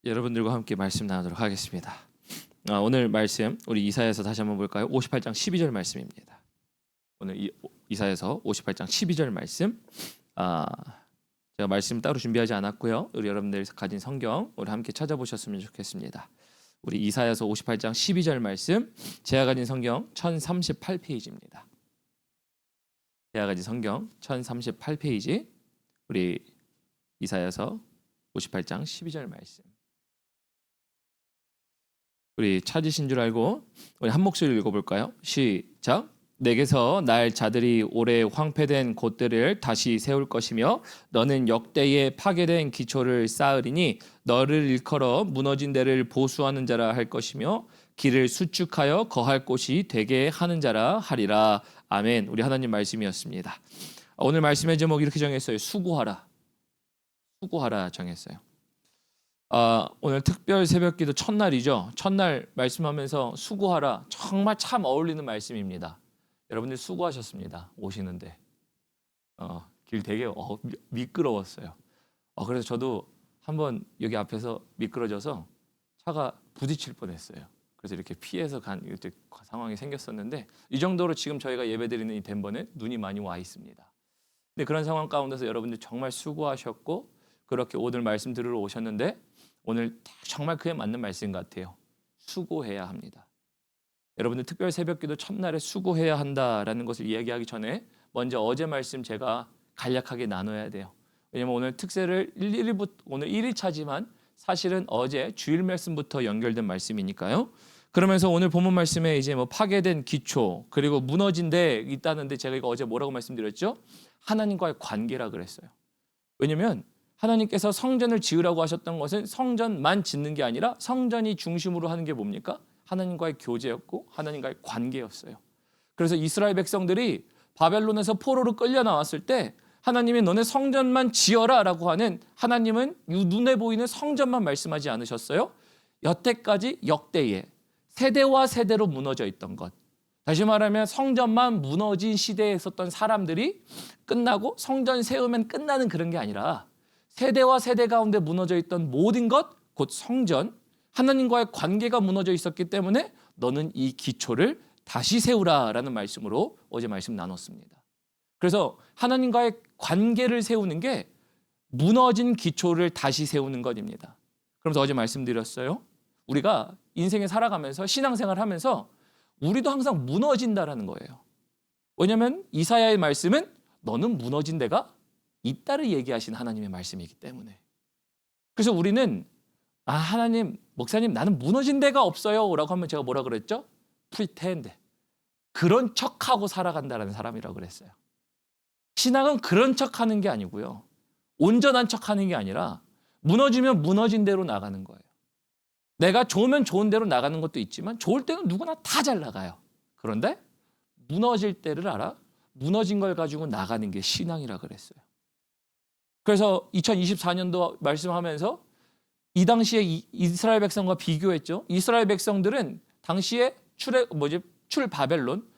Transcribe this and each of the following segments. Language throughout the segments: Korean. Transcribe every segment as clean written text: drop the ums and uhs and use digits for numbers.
여러분들과 함께 말씀 나누도록 하겠습니다. 오늘 말씀 우리 이사야서 다시 한번 볼까요? 58장 12절 말씀입니다. 오늘 이사야서 58장 12절 말씀. 제가 말씀 따로 준비하지 않았고요. 우리 여러분들 가진 성경 우리 함께 찾아보셨으면 좋겠습니다. 우리 이사야서 58장 12절 말씀, 제가 가진 성경 1038페이지입니다. 제가 가진 성경 1038페이지, 우리 이사야서 58장 12절 말씀. 우리 찾으신 줄 알고 우리 한 목소리 읽어볼까요? 시작. 내게서 날 자들이 오래 황폐된 곳들을 다시 세울 것이며 너는 역대에 파괴된 기초를 쌓으리니 너를 일컬어 무너진 데를 보수하는 자라 할 것이며 길을 수축하여 거할 곳이 되게 하는 자라 하리라. 아멘. 우리 하나님 말씀이었습니다. 오늘 말씀의 제목 이렇게 정했어요. 수고하라. 수고하라 정했어요. 오늘 특별 새벽기도 첫날이죠. 첫날 말씀하면서 수고하라, 정말 참 어울리는 말씀입니다. 여러분들 수고하셨습니다. 오시는데 길 되게 미끄러웠어요. 그래서 저도 한번 여기 앞에서 미끄러져서 차가 부딪힐 뻔했어요. 그래서 이렇게 피해서 간 이렇게 상황이 생겼었는데, 이 정도로 지금 저희가 예배드리는 이 덴버는 눈이 많이 와 있습니다. 근데 그런 상황 가운데서 여러분들 정말 수고하셨고 그렇게 오늘 말씀 들으러 오셨는데, 오늘 정말 그에 맞는 말씀 같아요. 수고해야 합니다. 여러분들 특별 새벽기도 첫날에 수고해야 한다라는 것을 이야기하기 전에 먼저 어제 말씀 제가 간략하게 나눠야 돼요. 왜냐면 오늘 특세를 오늘 1일차지만 사실은 어제 주일 말씀부터 연결된 말씀이니까요. 그러면서 오늘 본문 말씀에 이제 파괴된 기초, 그리고 무너진 데 있다는데, 제가 이거 어제 뭐라고 말씀드렸죠? 하나님과의 관계라 그랬어요. 왜냐면 하나님께서 성전을 지으라고 하셨던 것은 성전만 짓는 게 아니라 성전이 중심으로 하는 게 뭡니까? 하나님과의 교제였고 하나님과의 관계였어요. 그래서 이스라엘 백성들이 바벨론에서 포로로 끌려 나왔을 때 하나님이 너네 성전만 지어라 라고 하는, 하나님은 눈에 보이는 성전만 말씀하지 않으셨어요. 여태까지 역대에 세대와 세대로 무너져 있던 것, 다시 말하면 성전만 무너진 시대에 있었던 사람들이 끝나고 성전 세우면 끝나는 그런 게 아니라 세대와 세대 가운데 무너져 있던 모든 것, 곧 성전, 하나님과의 관계가 무너져 있었기 때문에 너는 이 기초를 다시 세우라라는 말씀으로 어제 말씀 나눴습니다. 그래서 하나님과의 관계를 세우는 게 무너진 기초를 다시 세우는 것입니다. 그러면서 어제 말씀드렸어요. 우리가 인생에 살아가면서, 신앙생활 하면서 우리도 항상 무너진다라는 거예요. 왜냐하면 이사야의 말씀은 너는 무너진 데가 있다를 얘기하신 하나님의 말씀이기 때문에. 그래서 우리는 하나님, 목사님 나는 무너진 데가 없어요 라고 하면 제가 뭐라 그랬죠? pretend, 그런 척하고 살아간다는 사람이라고 그랬어요. 신앙은 그런 척하는 게 아니고요, 온전한 척하는 게 아니라 무너지면 무너진 대로 나가는 거예요. 내가 좋으면 좋은 대로 나가는 것도 있지만 좋을 때는 누구나 다 잘 나가요. 그런데 무너질 때를 알아 무너진 걸 가지고 나가는 게 신앙이라 그랬어요. 그래서 2024년도 말씀하면서 이 당시에 이스라엘 백성과 비교했죠. 이스라엘 백성들은 당시에 출 바벨론,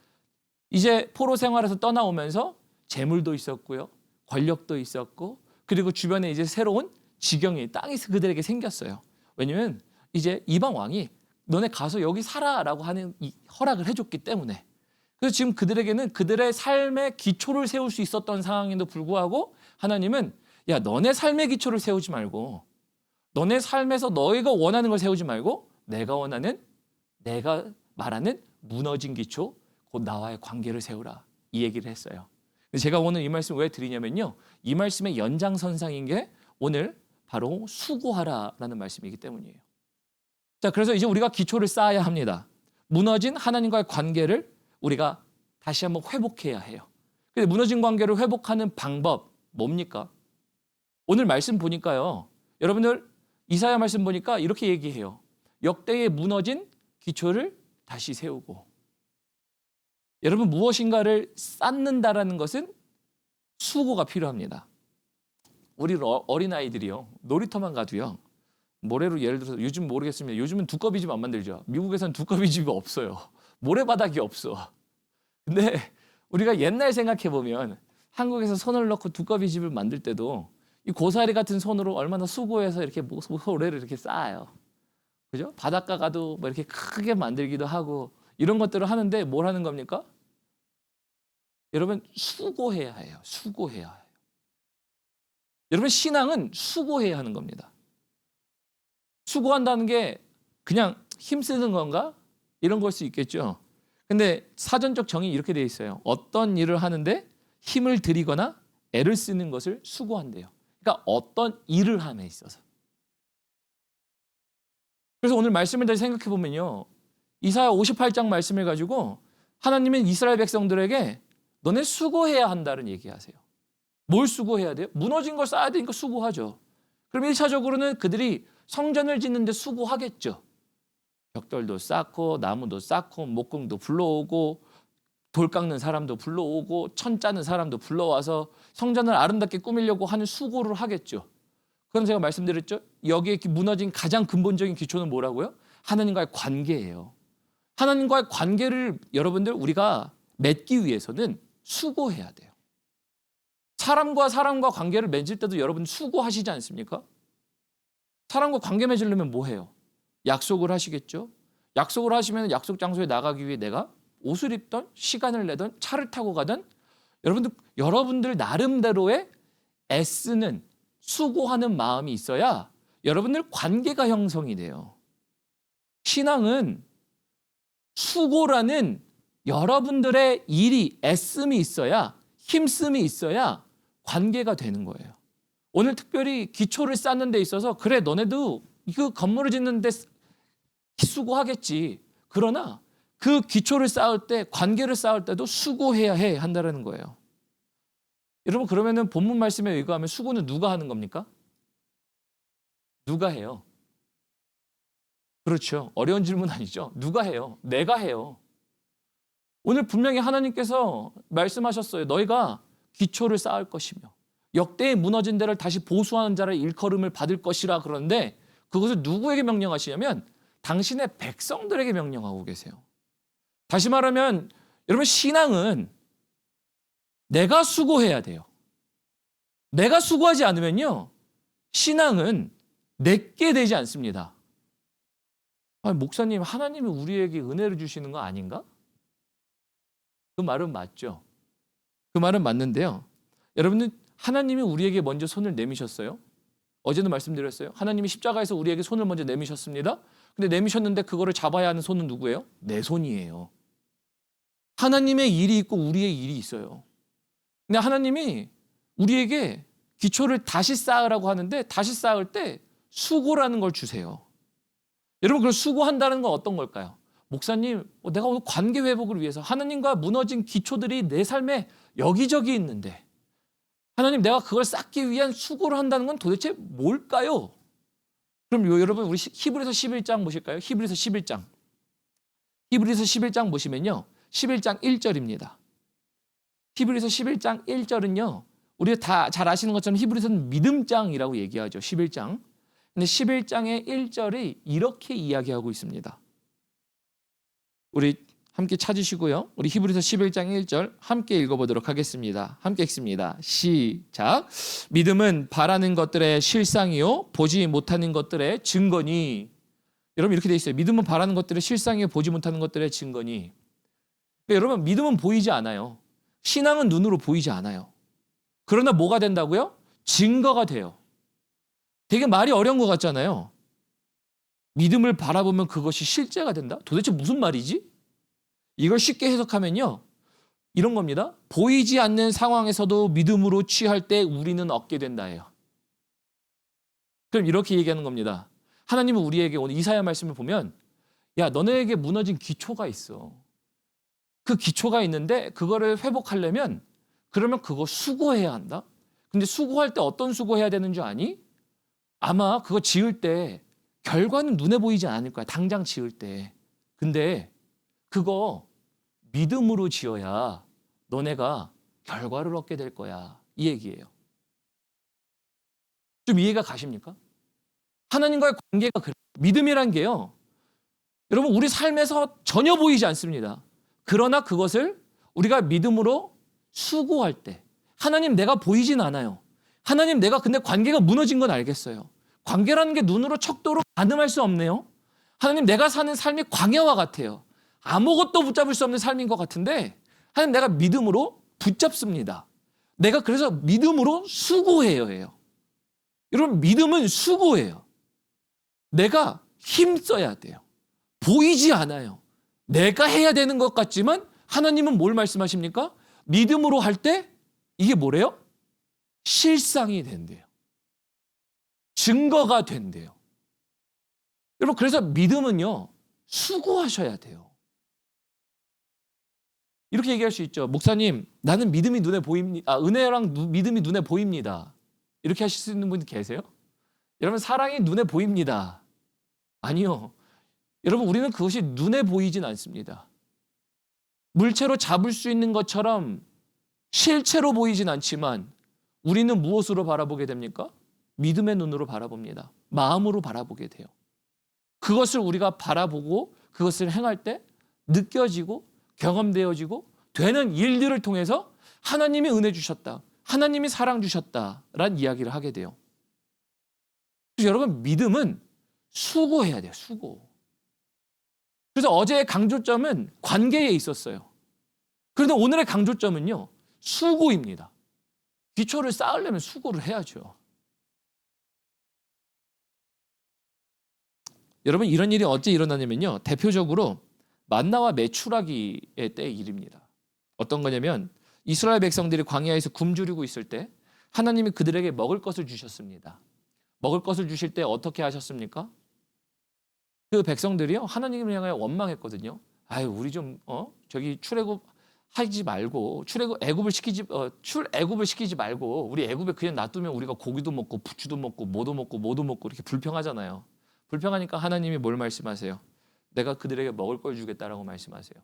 이제 포로 생활에서 떠나오면서 재물도 있었고요, 권력도 있었고, 그리고 주변에 이제 새로운 지경이 땅이 그들에게 생겼어요. 왜냐면 이제 이방 왕이 너네 가서 여기 살아라고 하는 허락을 해줬기 때문에. 그래서 지금 그들에게는 그들의 삶의 기초를 세울 수 있었던 상황에도 불구하고 하나님은 야, 너네 삶의 기초를 세우지 말고, 너네 삶에서 너희가 원하는 걸 세우지 말고 내가 원하는, 내가 말하는 무너진 기초, 곧 나와의 관계를 세우라, 이 얘기를 했어요. 제가 오늘 이 말씀 왜 드리냐면요, 이 말씀의 연장선상인 게 오늘 바로 수고하라라는 말씀이기 때문이에요. 자, 그래서 이제 우리가 기초를 쌓아야 합니다. 무너진 하나님과의 관계를 우리가 다시 한번 회복해야 해요. 근데 무너진 관계를 회복하는 방법 뭡니까? 오늘 말씀 보니까요, 여러분들 이사야 말씀 보니까 이렇게 얘기해요. 역대에 무너진 기초를 다시 세우고. 여러분, 무엇인가를 쌓는다라는 것은 수고가 필요합니다. 우리 어린아이들이요, 놀이터만 가도요, 모래로 예를 들어서, 요즘 모르겠습니다. 요즘은 두꺼비집 안 만들죠. 미국에서는 두꺼비집이 없어요. 모래바닥이 없어. 근데 우리가 옛날 생각해 보면 한국에서 손을 넣고 두꺼비집을 만들 때도 이 고사리 같은 손으로 얼마나 수고해서 이렇게 모래를 이렇게 쌓아요. 그죠? 바닷가 가도 뭐 이렇게 크게 만들기도 하고 이런 것들을 하는데 뭘 하는 겁니까? 여러분 수고해야 해요. 수고해야 해요. 여러분 신앙은 수고해야 하는 겁니다. 수고한다는 게 그냥 힘쓰는 건가? 이런 걸 수 있겠죠. 근데 사전적 정의 이렇게 되어 있어요. 어떤 일을 하는데 힘을 들이거나 애를 쓰는 것을 수고한대요. 그러니까 어떤 일을 함에 있어서. 그래서 오늘 말씀을 다시 생각해 보면요. 이사야 58장 말씀을 가지고 하나님은 이스라엘 백성들에게 너네 수고해야 한다는 얘기하세요. 뭘 수고해야 돼요? 무너진 걸 쌓아야 되니까 수고하죠. 그럼 1차적으로는 그들이 성전을 짓는데 수고하겠죠. 벽돌도 쌓고 나무도 쌓고 목공도 불러오고 돌 깎는 사람도 불러오고 천 짜는 사람도 불러와서 성전을 아름답게 꾸미려고 하는 수고를 하겠죠. 그럼 제가 말씀드렸죠. 여기에 무너진 가장 근본적인 기초는 뭐라고요? 하나님과의 관계예요. 하나님과의 관계를 여러분들 우리가 맺기 위해서는 수고해야 돼요. 사람과 사람과 관계를 맺을 때도 여러분 수고하시지 않습니까? 사람과 관계 맺으려면 뭐 해요? 약속을 하시겠죠? 약속을 하시면 약속 장소에 나가기 위해 내가 옷을 입던 시간을 내던 차를 타고 가던 여러분들 나름대로의 애쓰는 수고하는 마음이 있어야 여러분들 관계가 형성이 돼요. 신앙은 수고라는 여러분들의 일이 애씀이 있어야 힘씀이 있어야 관계가 되는 거예요. 오늘 특별히 기초를 쌓는 데 있어서 그래 너네도 그 건물을 짓는 데 수고하겠지. 그러나 그 기초를 쌓을 때 관계를 쌓을 때도 수고해야 한다는 거예요. 여러분 그러면은 본문 말씀에 의거하면 수고는 누가 하는 겁니까? 누가 해요? 그렇죠. 어려운 질문 아니죠. 누가 해요? 내가 해요. 오늘 분명히 하나님께서 말씀하셨어요. 너희가 기초를 쌓을 것이며 역대에 무너진 데를 다시 보수하는 자를 일컬음을 받을 것이라 그러는데 그것을 누구에게 명령하시냐면 당신의 백성들에게 명령하고 계세요. 다시 말하면 여러분 신앙은 내가 수고해야 돼요. 내가 수고하지 않으면요. 신앙은 내게 되지 않습니다. 아니, 목사님 하나님이 우리에게 은혜를 주시는 거 아닌가? 그 말은 맞죠. 그 말은 맞는데요. 여러분은 하나님이 우리에게 먼저 손을 내미셨어요. 어제도 말씀드렸어요. 하나님이 십자가에서 우리에게 손을 먼저 내미셨습니다. 근데 내미셨는데 그거를 잡아야 하는 손은 누구예요? 내 손이에요. 하나님의 일이 있고 우리의 일이 있어요. 근데 하나님이 우리에게 기초를 다시 쌓으라고 하는데 다시 쌓을 때 수고라는 걸 주세요. 여러분 그럼 수고한다는 건 어떤 걸까요? 목사님 내가 오늘 관계 회복을 위해서 하나님과 무너진 기초들이 내 삶에 여기저기 있는데 하나님 내가 그걸 쌓기 위한 수고를 한다는 건 도대체 뭘까요? 그럼 여러분 우리 히브리서 11장 보실까요? 히브리서 11장. 히브리서 11장 보시면요. 11장 1절입니다. 히브리서 11장 1절은요. 우리가 다 잘 아시는 것처럼 히브리서는 믿음장이라고 얘기하죠. 11장. 근데 11장의 1절이 이렇게 이야기하고 있습니다. 우리 함께 찾으시고요. 우리 히브리서 11장 1절 함께 읽어보도록 하겠습니다. 함께 읽습니다. 시작. 믿음은 바라는 것들의 실상이요 보지 못하는 것들의 증거니. 여러분 이렇게 돼 있어요. 믿음은 바라는 것들의 실상이요 보지 못하는 것들의 증거니. 그러니까 여러분 믿음은 보이지 않아요. 신앙은 눈으로 보이지 않아요. 그러나 뭐가 된다고요? 증거가 돼요. 되게 말이 어려운 것 같잖아요. 믿음을 바라보면 그것이 실제가 된다? 도대체 무슨 말이지? 이걸 쉽게 해석하면요. 이런 겁니다. 보이지 않는 상황에서도 믿음으로 취할 때 우리는 얻게 된다예요. 그럼 이렇게 얘기하는 겁니다. 하나님은 우리에게 오늘 이사야 말씀을 보면 야 너네에게 무너진 기초가 있어. 그 기초가 있는데 그거를 회복하려면 그러면 그거 수고해야 한다. 근데 수고할 때 어떤 수고해야 되는 줄 아니? 아마 그거 지을 때 결과는 눈에 보이지 않을 거야. 당장 지을 때. 근데 그거 믿음으로 지어야 너네가 결과를 얻게 될 거야. 이 얘기예요. 좀 이해가 가십니까? 하나님과의 관계가 그래요. 믿음이란 게요. 여러분 우리 삶에서 전혀 보이지 않습니다. 그러나 그것을 우리가 믿음으로 수고할 때 하나님 내가 보이진 않아요. 하나님, 내가 근데 관계가 무너진 건 알겠어요. 관계라는 게 눈으로 척도로 가늠할 수 없네요. 하나님, 내가 사는 삶이 광야와 같아요. 아무것도 붙잡을 수 없는 삶인 것 같은데 하나님, 내가 믿음으로 붙잡습니다. 내가 그래서 믿음으로 수고해요 해요. 여러분, 믿음은 수고해요. 내가 힘써야 돼요. 보이지 않아요. 내가 해야 되는 것 같지만 하나님은 뭘 말씀하십니까? 믿음으로 할 때 이게 뭐래요? 실상이 된대요. 증거가 된대요. 여러분, 그래서 믿음은요, 수고하셔야 돼요. 이렇게 얘기할 수 있죠. 목사님, 나는 믿음이 눈에 보입니다. 은혜랑 믿음이 눈에 보입니다. 이렇게 하실 수 있는 분 계세요? 여러분, 사랑이 눈에 보입니다. 아니요. 여러분, 우리는 그것이 눈에 보이진 않습니다. 물체로 잡을 수 있는 것처럼 실체로 보이진 않지만 우리는 무엇으로 바라보게 됩니까? 믿음의 눈으로 바라봅니다. 마음으로 바라보게 돼요. 그것을 우리가 바라보고 그것을 행할 때 느껴지고 경험되어지고 되는 일들을 통해서 하나님이 은혜 주셨다, 하나님이 사랑 주셨다라는 이야기를 하게 돼요. 그래서 여러분, 믿음은 수고해야 돼요. 수고. 그래서 어제의 강조점은 관계에 있었어요. 그런데 오늘의 강조점은요, 수고입니다. 기초를 쌓으려면 수고를 해야죠. 여러분, 이런 일이 어째 일어나냐면요, 대표적으로 만나와 메추라기의 때의 일입니다. 어떤 거냐면 이스라엘 백성들이 광야에서 굶주리고 있을 때 하나님이 그들에게 먹을 것을 주셨습니다. 먹을 것을 주실 때 어떻게 하셨습니까? 그 백성들이요, 하나님을 향하여 원망했거든요. 아유, 우리 좀 저기 출애굽 하지 말고 애굽을 시키지 말고 우리 애굽에 그냥 놔두면 우리가 고기도 먹고 부추도 먹고 뭐도 먹고 이렇게 불평하잖아요. 불평하니까 하나님이 뭘 말씀하세요? 내가 그들에게 먹을 걸 주겠다라고 말씀하세요.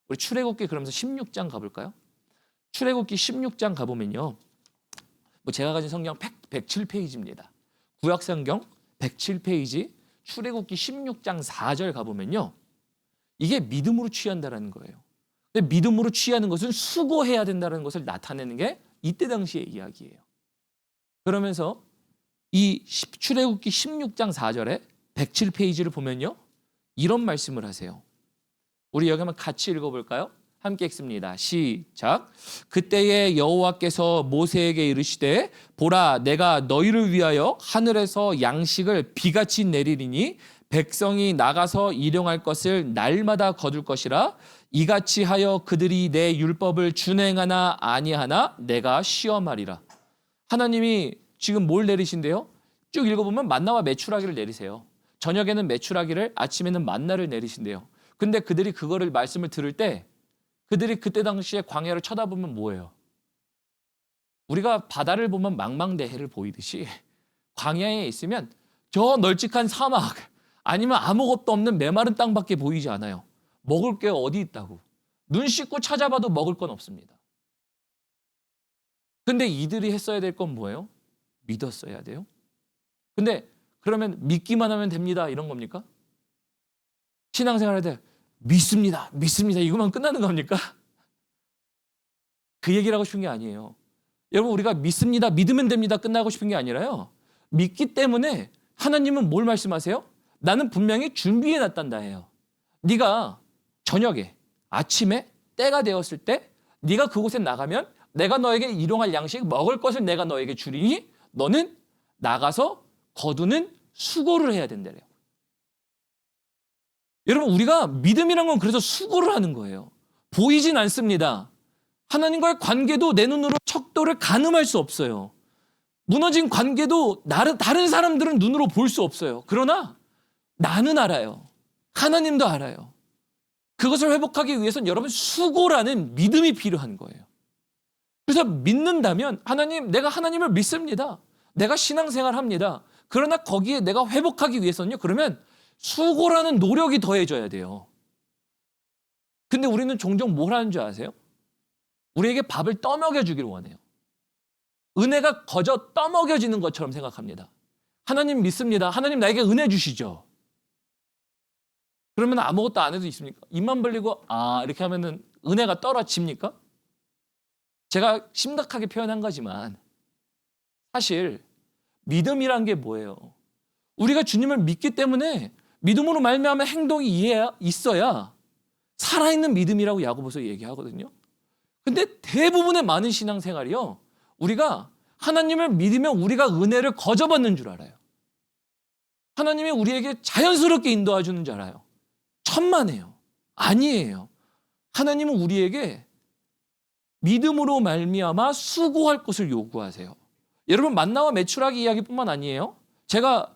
우리 출애굽기 그러면서 16장 가볼까요? 출애굽기 16장 가보면요, 뭐 제가 가진 성경 107페이지입니다. 구약성경 107페이지 출애굽기 16장 4절 가보면요, 이게 믿음으로 취한다라는 거예요. 근데 믿음으로 취하는 것은 수고해야 된다는 것을 나타내는 게 이때 당시의 이야기예요. 그러면서 이 출애굽기 16장 4절에 107페이지를 보면요, 이런 말씀을 하세요. 우리 여기 한번 같이 읽어볼까요? 함께 읽습니다. 시작. 그때에 여호와께서 모세에게 이르시되 보라, 내가 너희를 위하여 하늘에서 양식을 비같이 내리리니 백성이 나가서 일용할 것을 날마다 거둘 것이라. 이같이 하여 그들이 내 율법을 준행하나 아니하나 내가 시험하리라. 하나님이 지금 뭘 내리신대요? 쭉 읽어보면 만나와 메추라기를 내리세요. 저녁에는 메추라기를, 아침에는 만나를 내리신대요. 근데 그들이 그거를 말씀을 들을 때 그들이 그때 당시에 광야를 쳐다보면 뭐예요? 우리가 바다를 보면 망망대해를 보이듯이 광야에 있으면 저 널찍한 사막 아니면 아무것도 없는 메마른 땅밖에 보이지 않아요. 먹을 게 어디 있다고. 눈 씻고 찾아봐도 먹을 건 없습니다. 근데 이들이 했어야 될 건 뭐예요? 믿었어야 돼요. 근데 그러면 믿기만 하면 됩니다, 이런 겁니까? 신앙생활 할 때 믿습니다 이것만 끝나는 겁니까? 그 얘기를 하고 싶은 게 아니에요. 여러분, 우리가 믿습니다, 믿으면 됩니다 끝나고 싶은 게 아니라요, 믿기 때문에 하나님은 뭘 말씀하세요? 나는 분명히 준비해 놨단다 해요. 네가 저녁에, 아침에 때가 되었을 때 네가 그곳에 나가면 내가 너에게 일용할 양식, 먹을 것을 내가 너에게 주리니 너는 나가서 거두는 수고를 해야 된다래요. 여러분, 우리가 믿음이란 건 그래서 수고를 하는 거예요. 보이진 않습니다. 하나님과의 관계도 내 눈으로 척도를 가늠할 수 없어요. 무너진 관계도 다른 사람들은 눈으로 볼 수 없어요. 그러나 나는 알아요. 하나님도 알아요. 그것을 회복하기 위해서는 여러분 수고라는 믿음이 필요한 거예요. 그래서 믿는다면 하나님, 내가 하나님을 믿습니다. 내가 신앙생활 합니다. 그러나 거기에 내가 회복하기 위해서는요, 그러면 수고라는 노력이 더해져야 돼요. 근데 우리는 종종 뭘 하는 줄 아세요? 우리에게 밥을 떠먹여 주기를 원해요. 은혜가 거저 떠먹여지는 것처럼 생각합니다. 하나님 믿습니다. 하나님 나에게 은혜 주시죠. 그러면 아무것도 안 해도 있습니까? 입만 벌리고 이렇게 하면은 은혜가 떨어집니까? 제가 심각하게 표현한 거지만 사실 믿음이란 게 뭐예요? 우리가 주님을 믿기 때문에 믿음으로 말미암아 행동이 있어야 살아있는 믿음이라고 야고보서 얘기하거든요. 근데 대부분의 많은 신앙생활이요, 우리가 하나님을 믿으면 우리가 은혜를 거저받는 줄 알아요. 하나님이 우리에게 자연스럽게 인도해 주는 줄 알아요. 천만에요. 아니에요. 하나님은 우리에게 믿음으로 말미암아 수고할 것을 요구하세요. 여러분, 만나와 메추라기 이야기뿐만 아니에요. 제가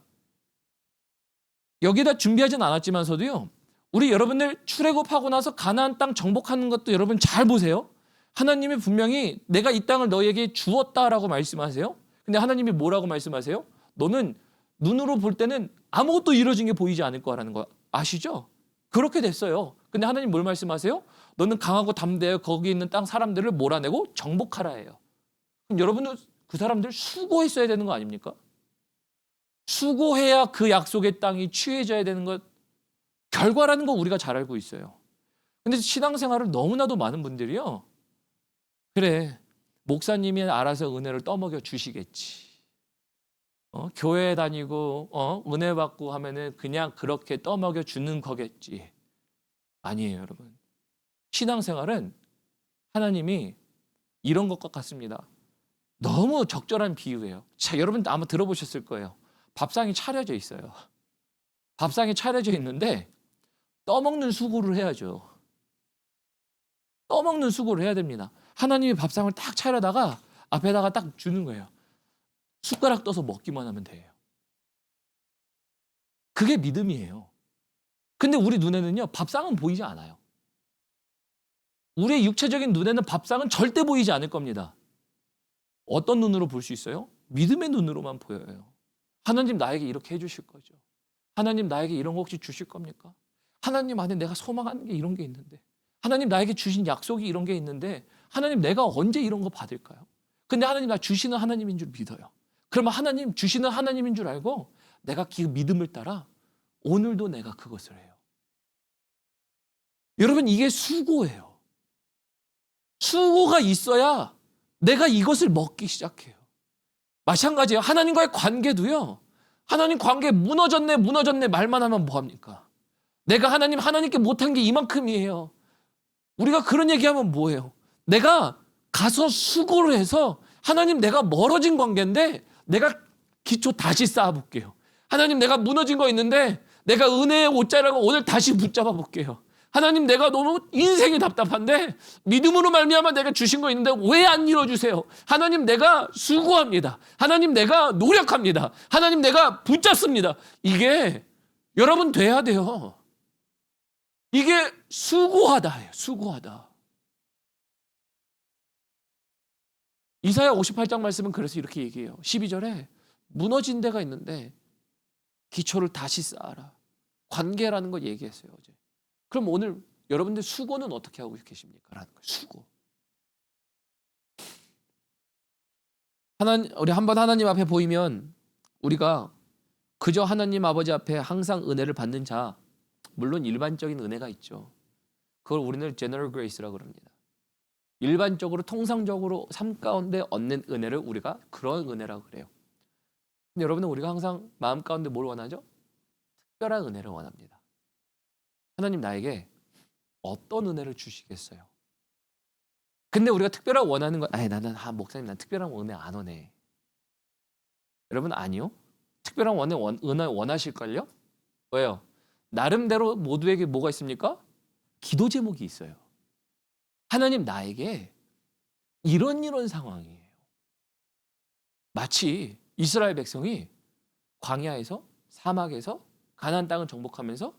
여기다 준비하진 않았지만서도요, 우리 여러분들 출애굽하고 나서 가나안 땅 정복하는 것도 여러분 잘 보세요. 하나님이 분명히 내가 이 땅을 너에게 주었다라고 말씀하세요. 근데 하나님이 뭐라고 말씀하세요? 너는 눈으로 볼 때는 아무것도 이루어진 게 보이지 않을 거라는 거 아시죠? 그렇게 됐어요. 근데 하나님 뭘 말씀하세요? 너는 강하고 담대해 거기 있는 땅 사람들을 몰아내고 정복하라 해요. 그럼 여러분은 그 사람들 수고했어야 되는 거 아닙니까? 수고해야 그 약속의 땅이 취해져야 되는 것, 결과라는 거 우리가 잘 알고 있어요. 근데 신앙생활을 너무나도 많은 분들이요, 그래, 목사님이 알아서 은혜를 떠먹여 주시겠지. 교회 다니고 은혜 받고 하면은 그냥 그렇게 떠먹여 주는 거겠지. 아니에요, 여러분. 신앙생활은 하나님이 이런 것과 같습니다. 너무 적절한 비유예요. 자, 여러분 아마 들어보셨을 거예요. 밥상이 차려져 있어요. 밥상이 차려져 있는데 떠먹는 수고를 해야죠. 떠먹는 수고를 해야 됩니다. 하나님이 밥상을 딱 차려다가 앞에다가 딱 주는 거예요. 숟가락 떠서 먹기만 하면 돼요. 그게 믿음이에요. 근데 우리 눈에는요, 밥상은 보이지 않아요. 우리의 육체적인 눈에는 밥상은 절대 보이지 않을 겁니다. 어떤 눈으로 볼 수 있어요? 믿음의 눈으로만 보여요. 하나님 나에게 이렇게 해주실 거죠. 하나님 나에게 이런 거 혹시 주실 겁니까? 하나님 안에 내가 소망하는 게 이런 게 있는데, 하나님 나에게 주신 약속이 이런 게 있는데, 하나님 내가 언제 이런 거 받을까요? 근데 하나님 나 주시는 하나님인 줄 믿어요. 그러면 하나님 주시는 하나님인 줄 알고 내가 그 믿음을 따라 오늘도 내가 그것을 해요. 여러분, 이게 수고예요. 수고가 있어야 내가 이것을 먹기 시작해요. 마찬가지예요. 하나님과의 관계도요, 하나님 관계 무너졌네 말만 하면 뭐합니까? 내가 하나님께 못한 게 이만큼이에요. 우리가 그런 얘기하면 뭐예요? 내가 가서 수고를 해서 하나님 내가 멀어진 관계인데 내가 기초 다시 쌓아볼게요. 하나님 내가 무너진 거 있는데 내가 은혜의 옷자락을 오늘 다시 붙잡아 볼게요. 하나님 내가 너무 인생이 답답한데 믿음으로 말미암아 내가 주신 거 있는데 왜 안 이뤄주세요? 하나님 내가 수고합니다. 하나님 내가 노력합니다. 하나님 내가 붙잡습니다. 이게 여러분 돼야 돼요. 이게 수고하다예요. 수고하다. 이사야 58장 말씀은 그래서 이렇게 얘기해요. 12절에 무너진 데가 있는데 기초를 다시 쌓아라. 관계라는 걸 얘기했어요, 어제. 그럼 오늘 여러분들 수고는 어떻게 하고 계십니까? 라는 거예요. 수고. 우리 한번 하나님 앞에 보이면 우리가 그저 하나님 아버지 앞에 항상 은혜를 받는 자, 물론 일반적인 은혜가 있죠. 그걸 우리는 general grace라고 합니다. 일반적으로 통상적으로 삶 가운데 얻는 은혜를 우리가 그런 은혜라고 그래요. 근데 여러분은 우리가 항상 마음 가운데 뭘 원하죠? 특별한 은혜를 원합니다. 하나님 나에게 어떤 은혜를 주시겠어요? 근데 우리가 특별한 원하는 건 나는 목사님 난 특별한 은혜 안 원해. 여러분 아니요. 특별한 은혜 원하실걸요? 왜요? 나름대로 모두에게 뭐가 있습니까? 기도 제목이 있어요. 하나님 나에게 이런 상황이에요. 마치 이스라엘 백성이 광야에서 사막에서 가나안 땅을 정복하면서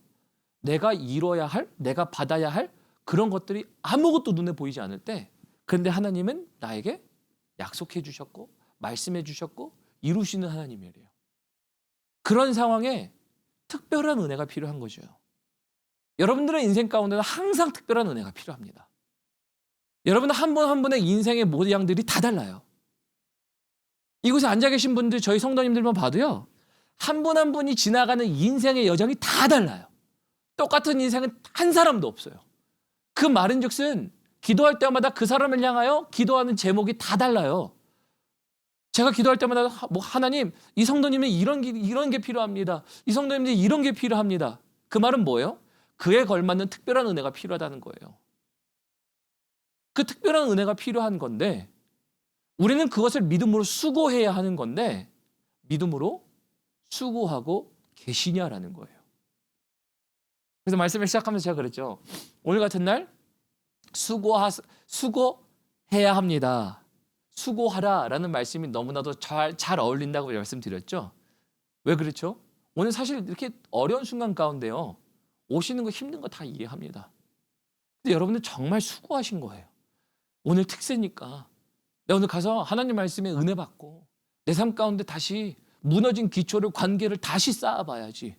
내가 이뤄야 할, 내가 받아야 할 그런 것들이 아무것도 눈에 보이지 않을 때, 그런데 하나님은 나에게 약속해 주셨고 말씀해 주셨고 이루시는 하나님이래요. 그런 상황에 특별한 은혜가 필요한 거죠. 여러분들의 인생 가운데는 항상 특별한 은혜가 필요합니다. 여러분 한 분 한 분의 인생의 모양들이 다 달라요. 이곳에 앉아 계신 분들, 저희 성도님들만 봐도요, 한 분 한 분이 지나가는 인생의 여정이 다 달라요. 똑같은 인생은 한 사람도 없어요. 그 말인즉슨 기도할 때마다 그 사람을 향하여 기도하는 제목이 다 달라요. 제가 기도할 때마다 하나님, 이 성도님은 이런 게 필요합니다. 이 성도님은 이런 게 필요합니다. 그 말은 뭐예요? 그에 걸맞는 특별한 은혜가 필요하다는 거예요. 그 특별한 은혜가 필요한 건데 우리는 그것을 믿음으로 수고해야 하는 건데 믿음으로 수고하고 계시냐라는 거예요. 그래서 말씀을 시작하면서 제가 그랬죠. 오늘 같은 날 수고해야 합니다. 수고하라라는 말씀이 너무나도 잘 어울린다고 말씀드렸죠. 왜 그렇죠? 오늘 사실 이렇게 어려운 순간 가운데요. 오시는 거 힘든 거 다 이해합니다. 근데 여러분들 정말 수고하신 거예요. 오늘 특세니까 내가 오늘 가서 하나님 말씀에 은혜 받고 내 삶 가운데 다시 무너진 기초를 관계를 다시 쌓아봐야지.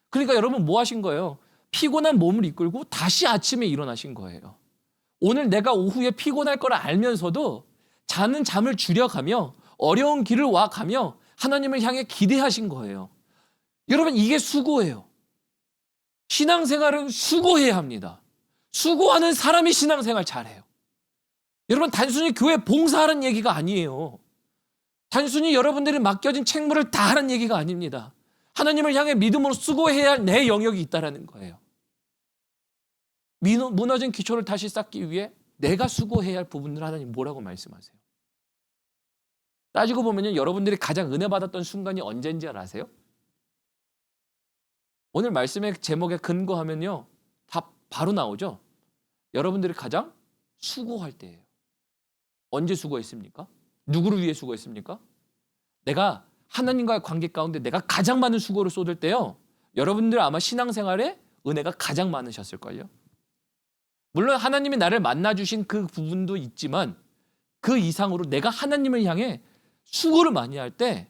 그러니까 여러분 뭐 하신 거예요? 피곤한 몸을 이끌고 다시 아침에 일어나신 거예요. 오늘 내가 오후에 피곤할 걸 알면서도 자는 잠을 줄여가며 어려운 길을 와가며 하나님을 향해 기대하신 거예요. 여러분 이게 수고예요. 신앙생활은 수고해야 합니다. 수고하는 사람이 신앙생활 잘해요. 여러분 단순히 교회 봉사하는 얘기가 아니에요. 단순히 여러분들이 맡겨진 책무를 다 하는 얘기가 아닙니다. 하나님을 향해 믿음으로 수고해야 할 내 영역이 있다는 거예요. 무너진 기초를 다시 쌓기 위해 내가 수고해야 할 부분들 하나님 뭐라고 말씀하세요? 따지고 보면요, 여러분들이 가장 은혜 받았던 순간이 언제인지 아세요? 오늘 말씀의 제목에 근거하면요, 다 바로 나오죠. 여러분들이 가장 수고할 때예요. 언제 수고했습니까? 누구를 위해 수고했습니까? 내가 하나님과의 관계 가운데 내가 가장 많은 수고를 쏟을 때요, 여러분들 아마 신앙생활에 은혜가 가장 많으셨을걸요. 물론 하나님이 나를 만나주신 그 부분도 있지만 그 이상으로 내가 하나님을 향해 수고를 많이 할 때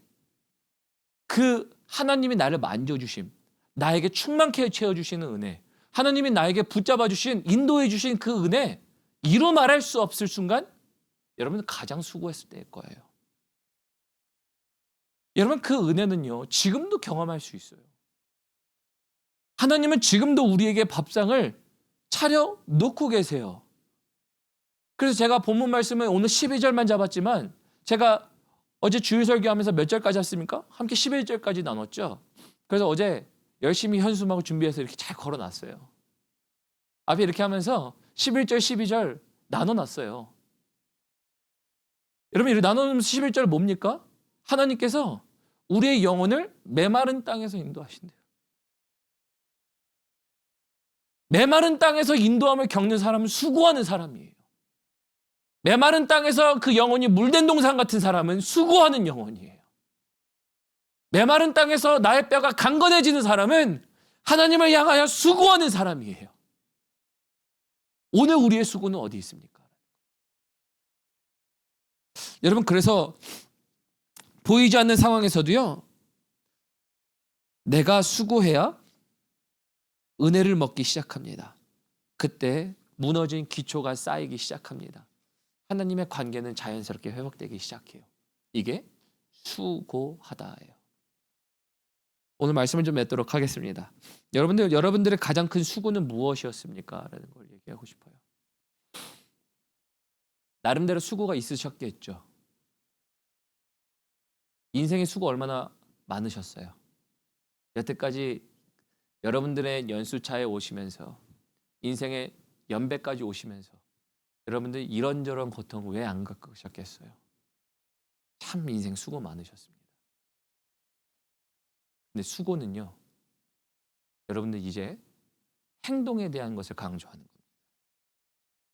그 하나님이 나를 만져주심, 나에게 충만케 채워주시는 은혜, 하나님이 나에게 붙잡아주신, 인도해주신 그 은혜, 이루 말할 수 없을 순간 여러분은 가장 수고했을 때일 거예요. 여러분 그 은혜는요, 지금도 경험할 수 있어요. 하나님은 지금도 우리에게 밥상을 차려 놓고 계세요. 그래서 제가 본문 말씀은 오늘 12절만 잡았지만 제가 어제 주일 설교하면서 몇 절까지 했습니까? 함께 11절까지 나눴죠. 그래서 어제 열심히 현수막을 준비해서 이렇게 잘 걸어놨어요. 앞에 이렇게 하면서 11절, 12절 나눠놨어요. 여러분 이렇게 나눠놓으면서 11절 뭡니까? 하나님께서 우리의 영혼을 메마른 땅에서 인도하신대요. 메마른 땅에서 인도함을 겪는 사람은 수고하는 사람이에요. 메마른 땅에서 그 영혼이 물된 동산 같은 사람은 수고하는 영혼이에요. 메마른 땅에서 나의 뼈가 강건해지는 사람은 하나님을 향하여 수고하는 사람이에요. 오늘 우리의 수고는 어디 있습니까? 여러분 그래서 보이지 않는 상황에서도요, 내가 수고해야 은혜를 먹기 시작합니다. 그때 무너진 기초가 쌓이기 시작합니다. 하나님의 관계는 자연스럽게 회복되기 시작해요. 이게 수고하다예요. 오늘 말씀을 좀 맺도록 하겠습니다. 여러분들의 가장 큰 수고는 무엇이었습니까? 라는 걸 얘기하고 싶어요. 나름대로 수고가 있으셨겠죠. 인생의 수고 얼마나 많으셨어요. 여태까지 여러분들의 연수차에 오시면서 인생의 연배까지 오시면서 여러분들 이런저런 고통 왜 안 겪으셨겠어요? 참 인생 수고 많으셨습니다. 근데 수고는요, 여러분들 이제 행동에 대한 것을 강조하는 겁니다.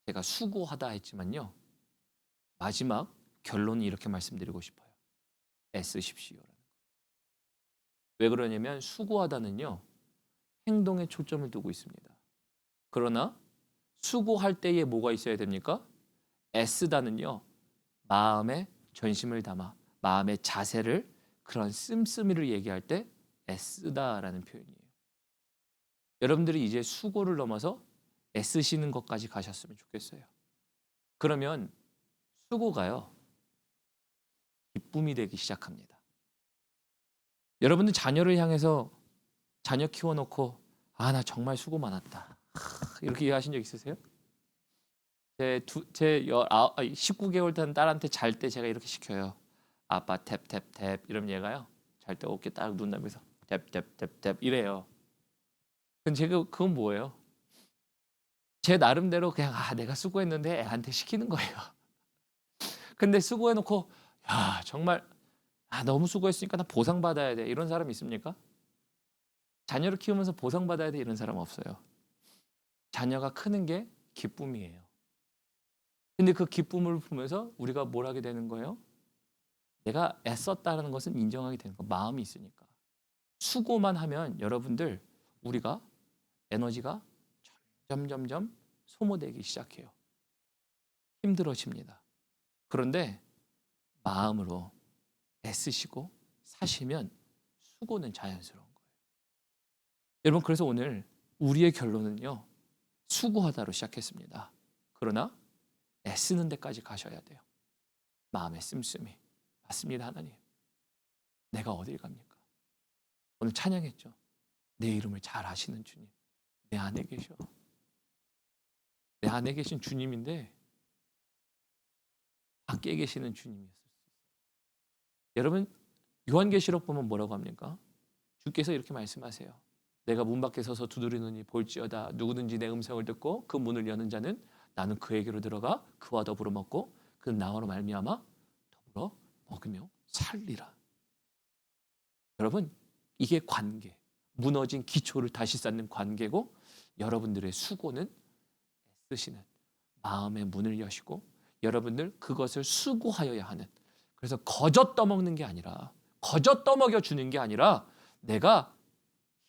제가 수고하다 했지만요, 마지막 결론이 이렇게 말씀드리고 싶어요. 애쓰십시오라는 거예요. 왜 그러냐면 수고하다는요, 행동에 초점을 두고 있습니다. 그러나 수고할 때에 뭐가 있어야 됩니까? 애쓰다는요, 마음에 전심을 담아 마음의 자세를, 그런 씀씀이를 얘기할 때 애쓰다라는 표현이에요. 여러분들이 이제 수고를 넘어서 애쓰시는 것까지 가셨으면 좋겠어요. 그러면 수고가요, 기쁨이 되기 시작합니다. 여러분들 자녀를 향해서 자녀 키워놓고 나 정말 수고 많았다, 이렇게 얘기하신 적 있으세요? 제 19개월 된 딸한테 잘 때 제가 이렇게 시켜요. 아빠 탭탭탭 이러면 얘가요. 잘 때 어깨 딱 눈 감면서 탭탭탭탭 이래요. 근데 제가 그건 뭐예요? 제 나름대로 그냥 내가 수고했는데 애한테 시키는 거예요. 근데 수고해놓고 야 정말 너무 수고했으니까 나 보상받아야 돼 이런 사람 있습니까? 자녀를 키우면서 보상받아야 돼 이런 사람 없어요. 자녀가 크는 게 기쁨이에요. 근데 그 기쁨을 보면서 우리가 뭘 하게 되는 거예요? 내가 애썼다는 것은 인정하게 되는 거. 마음이 있으니까. 수고만 하면 여러분들 우리가 에너지가 점점 소모되기 시작해요. 힘들어집니다. 그런데 마음으로 애쓰시고 사시면 수고는 자연스러운 거예요. 여러분 그래서 오늘 우리의 결론은요. 수고하다로 시작했습니다. 그러나 애쓰는 데까지 가셔야 돼요. 마음의 씀씀이. 맞습니다 하나님. 내가 어딜 갑니까? 오늘 찬양했죠. 내 이름을 잘 아시는 주님. 내 안에 계셔. 내 안에 계신 주님인데 밖에 계시는 주님이었을 수 있어요. 여러분 요한계시록 보면 뭐라고 합니까? 주께서 이렇게 말씀하세요. 내가 문 밖에 서서 두드리노니 볼지어다 누구든지 내 음성을 듣고 그 문을 여는 자는 나는 그에게로 들어가 그와 더불어 먹고 그는 나와로 말미암아 더불어 먹으며 살리라. 여러분 이게 관계, 무너진 기초를 다시 쌓는 관계고 여러분들의 수고는 애쓰시는 마음의 문을 여시고 여러분들 그것을 수고하여야 하는 그래서 거저 떠먹는 게 아니라 거저 떠먹여 주는 게 아니라 내가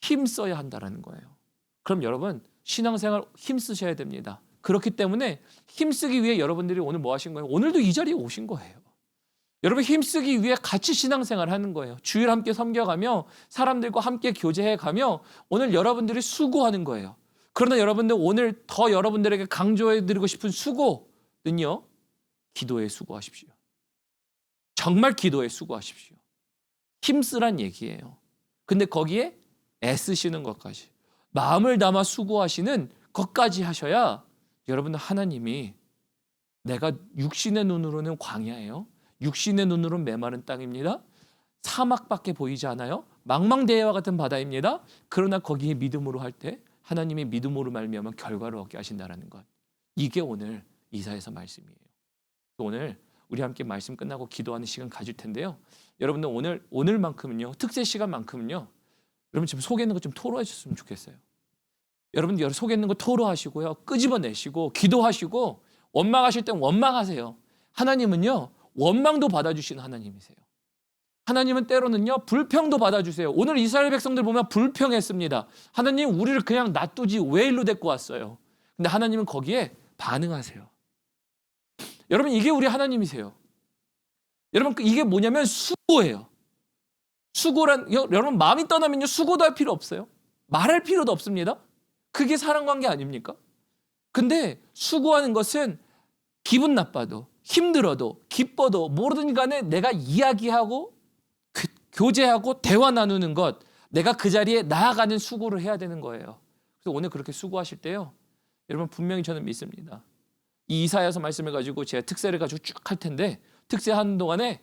힘써야 한다는 거예요. 그럼 여러분 신앙생활 힘쓰셔야 됩니다. 그렇기 때문에 힘쓰기 위해 여러분들이 오늘 뭐 하신 거예요? 오늘도 이 자리에 오신 거예요. 여러분 힘쓰기 위해 같이 신앙생활 하는 거예요. 주일 함께 섬겨가며 사람들과 함께 교제해가며 오늘 여러분들이 수고하는 거예요. 그러나 여러분들 오늘 더 여러분들에게 강조해드리고 싶은 수고는요. 기도에 수고하십시오. 정말 기도에 수고하십시오. 힘쓰란 얘기예요. 근데 거기에 애쓰시는 것까지 마음을 담아 수고하시는 것까지 하셔야 여러분들 하나님이 내가 육신의 눈으로는 광야예요. 육신의 눈으로는 메마른 땅입니다. 사막밖에 보이지 않아요. 망망대해와 같은 바다입니다. 그러나 거기에 믿음으로 할 때 하나님의 믿음으로 말미암아 결과를 얻게 하신다는 것. 이게 오늘 이사야서 말씀이에요. 오늘 우리 함께 말씀 끝나고 기도하는 시간 가질 텐데요. 여러분들 오늘만큼은요. 특세 시간만큼은요. 여러분 지금 속에 있는 거 좀 토로해 주셨으면 좋겠어요. 여러분들 속에 있는 거 토로하시고요. 끄집어내시고 기도하시고 원망하실 땐 원망하세요. 하나님은요. 원망도 받아주시는 하나님이세요. 하나님은 때로는요. 불평도 받아주세요. 오늘 이스라엘 백성들 보면 불평했습니다. 하나님 우리를 그냥 놔두지 왜 일로 데리고 왔어요. 근데 하나님은 거기에 반응하세요. 여러분 이게 우리 하나님이세요. 여러분 이게 뭐냐면 수고예요. 수고란 여러분 마음이 떠나면요. 수고도 할 필요 없어요. 말할 필요도 없습니다. 그게 사랑관계 아닙니까? 근데 수고하는 것은 기분 나빠도 힘들어도 기뻐도 뭐든 간에 내가 이야기하고 교제하고 대화 나누는 것 내가 그 자리에 나아가는 수고를 해야 되는 거예요. 그래서 오늘 그렇게 수고하실 때요. 여러분 분명히 저는 믿습니다. 이 이사야서 말씀을 가지고 제가 특세를 가지고 쭉 할 텐데 특세하는 동안에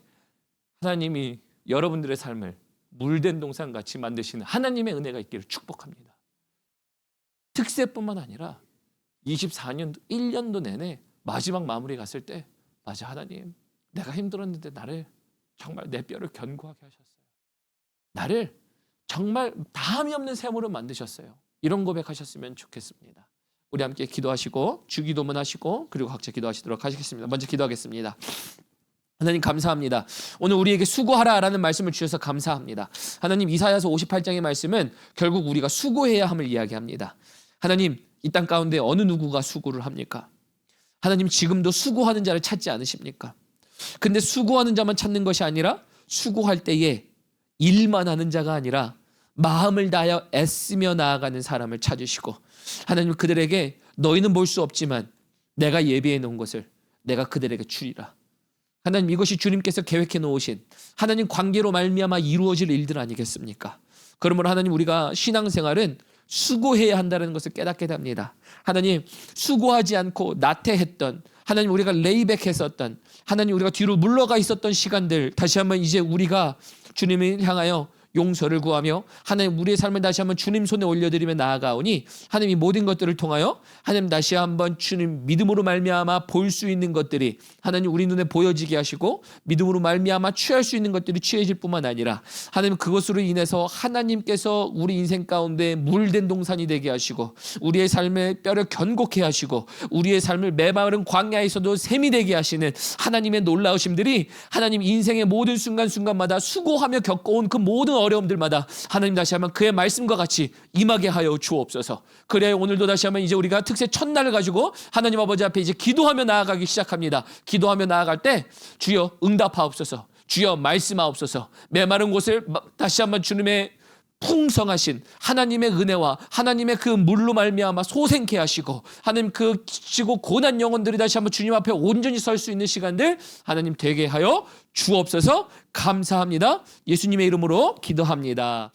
하나님이 여러분들의 삶을 물된 동산같이 만드시는 하나님의 은혜가 있기를 축복합니다. 특세뿐만 아니라 24년도 1년도 내내 마지막 마무리 갔을 때 맞아 하나님 내가 힘들었는데 나를 정말 내 뼈를 견고하게 하셨어요. 나를 정말 다함이 없는 샘으로 만드셨어요. 이런 고백하셨으면 좋겠습니다. 우리 함께 기도하시고 주기도문 하시고 그리고 각자 기도하시도록 하시겠습니다. 먼저 기도하겠습니다. 하나님 감사합니다. 오늘 우리에게 수고하라라는 말씀을 주셔서 감사합니다. 하나님 이사야서 58장의 말씀은 결국 우리가 수고해야 함을 이야기합니다. 하나님 이 땅 가운데 어느 누구가 수고를 합니까? 하나님 지금도 수고하는 자를 찾지 않으십니까? 근데 수고하는 자만 찾는 것이 아니라 수고할 때에 일만 하는 자가 아니라 마음을 다하여 애쓰며 나아가는 사람을 찾으시고 하나님 그들에게 너희는 볼 수 없지만 내가 예비해 놓은 것을 내가 그들에게 주리라. 하나님 이것이 주님께서 계획해 놓으신 하나님 관계로 말미암아 이루어질 일들 아니겠습니까? 그러므로 하나님 우리가 신앙생활은 수고해야 한다는 것을 깨닫게 됩니다. 하나님 수고하지 않고 나태했던 하나님 우리가 레이백했었던 하나님 우리가 뒤로 물러가 있었던 시간들 다시 한번 이제 우리가 주님을 향하여 용서를 구하며 하나님 우리의 삶을 다시 한번 주님 손에 올려드리며 나아가오니 하나님 이 모든 것들을 통하여 하나님 다시 한번 주님 믿음으로 말미암아 볼 수 있는 것들이 하나님 우리 눈에 보여지게 하시고 믿음으로 말미암아 취할 수 있는 것들이 취해질 뿐만 아니라 하나님 그것으로 인해서 하나님께서 우리 인생 가운데 물된 동산이 되게 하시고 우리의 삶의 뼈를 견고케 하시고 우리의 삶을 메마른 광야에서도 샘이 되게 하시는 하나님의 놀라우심들이 하나님 인생의 모든 순간순간마다 수고하며 겪어온 그 모든 어려움들마다 하나님 다시 한번 그의 말씀과 같이 임하게 하여 주옵소서. 그래야 오늘도 다시 한번 이제 우리가 특세 첫날을 가지고 하나님 아버지 앞에 이제 기도하며 나아가기 시작합니다. 기도하며 나아갈 때 주여 응답하옵소서. 주여 말씀하옵소서. 메마른 곳을 다시 한번 주님의 풍성하신 하나님의 은혜와 하나님의 그 물로 말미암아 소생케 하시고 하나님 그 지고 고난 영혼들이 다시 한번 주님 앞에 온전히 설 수 있는 시간들 하나님 되게 하여 주옵소서. 감사합니다. 예수님의 이름으로 기도합니다.